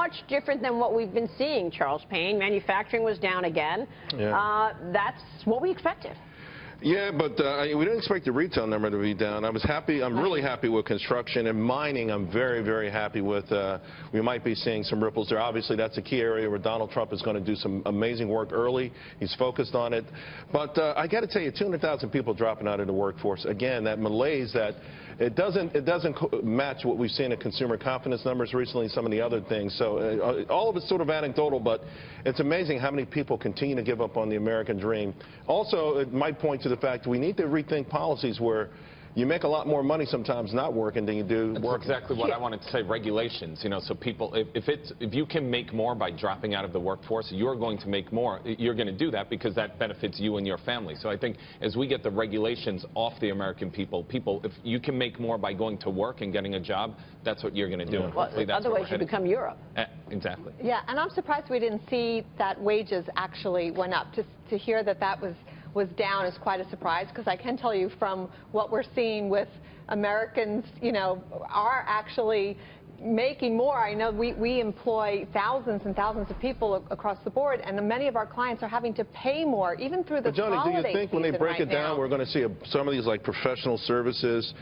much different than what we've been seeing, Charles Payne. Manufacturing was down again. Yeah. That's what we expected. Yeah, but we didn't expect the retail number to be down. I was happy. I'm really happy with construction and mining. I'm very, very happy with. We might be seeing some ripples there. Obviously, that's a key area where Donald Trump is going to do some amazing work early. He's focused on it. But I got to tell you, 200,000 people dropping out of the workforce. Again, that malaise that it doesn't match what we've seen in consumer confidence numbers recently, some of the other things. So all of it's sort of anecdotal, but it's amazing how many people continue to give up on the American dream. Also, it might point to the fact we need to rethink policies where you make a lot more money sometimes not working than you do working. That's exactly what I wanted to say. Regulations, you know, so people, if you can make more by dropping out of the workforce, you're going to make more. You're going to do that because that benefits you and your family. So I think as we get the regulations off the American people, if you can make more by going to work and getting a job, that's what you're going to do. And hopefully that's otherwise you become Europe. Exactly. Yeah, and I'm surprised we didn't see that wages actually went up. To hear that was down is quite a surprise, because I can tell you from what we're seeing with Americans, you know, are actually making more. I know we employ thousands and thousands of people across the board, and many of our clients are having to pay more, even through the holiday season. But Johnny, do you think when they break it down, we're going to see some of these like professional services,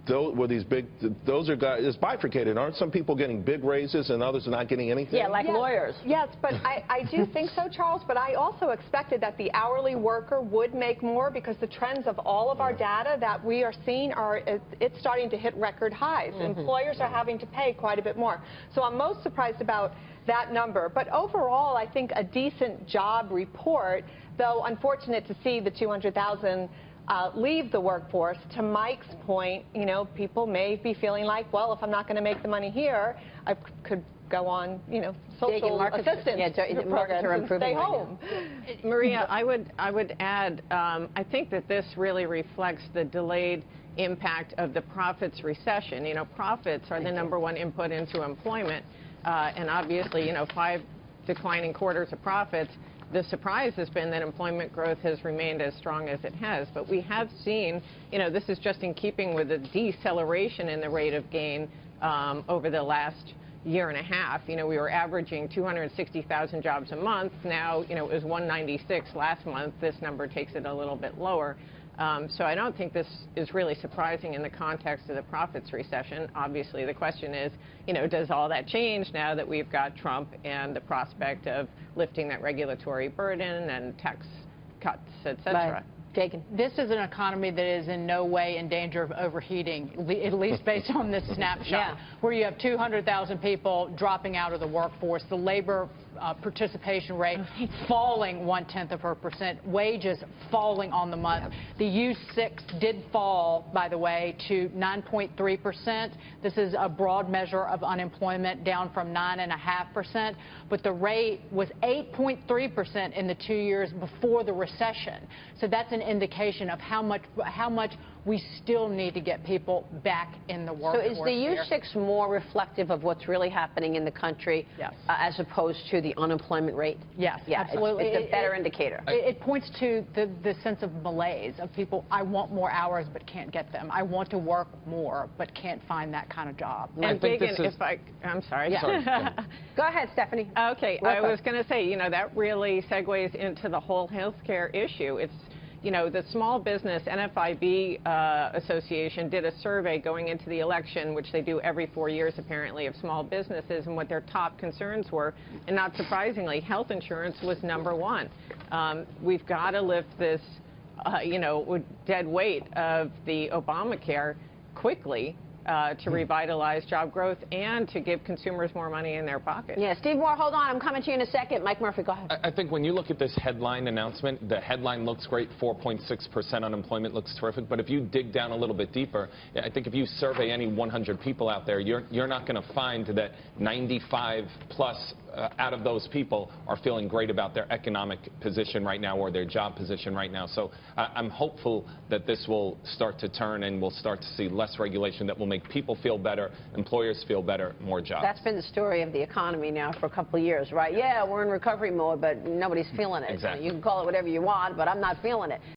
those are guys, it's bifurcated. Aren't some people getting big raises and others are not getting anything? Yeah, like lawyers. Yes, but I do think so, Charles, but I also expected that the hourly worker would make more, because the trends of all of our data that we are seeing it's starting to hit record highs. Employers are having to pay quite a bit more. So I'm most surprised about that number. But overall, I think a decent job report, though unfortunate to see the 200,000 leave the workforce. To Mike's point, you know, people may be feeling like, well, if I'm not going to make the money here, I could go on, you know, social assistance programs and stay home. Maria, I would add, I think that this really reflects the delayed impact of the profits recession. You know, profits are the #1 input into employment, and obviously, you know, 5 declining quarters of profits. The surprise has been that employment growth has remained as strong as it has. But we have seen, you know, this is just in keeping with the deceleration in the rate of gain over the last year and a half. You know, we were averaging 260,000 jobs a month. Now, you know, it was 196 last month. This number takes it a little bit lower. So I don't think this is really surprising in the context of the profits recession. Obviously, the question is, you know, does all that change now that we've got Trump and the prospect of lifting that regulatory burden and tax cuts, et cetera? This is an economy that is in no way in danger of overheating, at least based on this snapshot, where you have 200,000 people dropping out of the workforce, the labor participation rate falling 0.1%, wages falling on the month. The U6 did fall, by the way, to 9.3%. This is a broad measure of unemployment, down from 9.5%, but the rate was 8.3% in the 2 years before the recession. So that's an indication of how much we still need to get people back in the workforce. So is the U6 more reflective of what's really happening in the country as opposed to the unemployment rate? Yes, absolutely. It's a better indicator. It points to the sense of malaise of people. I want more hours but can't get them. I want to work more but can't find that kind of job. And I'm sorry. Go ahead, Stephanie. Okay, I was going to say, you know, that really segues into the whole health care issue. It's, you know, the Small Business NFIB Association did a survey going into the election, which they do every 4 years, apparently, of small businesses and what their top concerns were. And not surprisingly, health insurance was #1. We've got to lift this, you know, dead weight of the Obamacare quickly to revitalize job growth and to give consumers more money in their pockets. Yeah, Steve Moore, hold on. I'm coming to you in a second. Mike Murphy, go ahead. I think when you look at this headline announcement, the headline looks great. 4.6% unemployment looks terrific. But if you dig down a little bit deeper, I think if you survey any 100 people out there, you're not going to find that 95 plus out of those people are feeling great about their economic position right now or their job position right now. So I'm hopeful that this will start to turn and we'll start to see less regulation that will make people feel better, employers feel better, more jobs. That's been the story of the economy now for a couple of years, right? Yeah, we're in recovery mode, but nobody's feeling it. Exactly. You can call it whatever you want, but I'm not feeling it.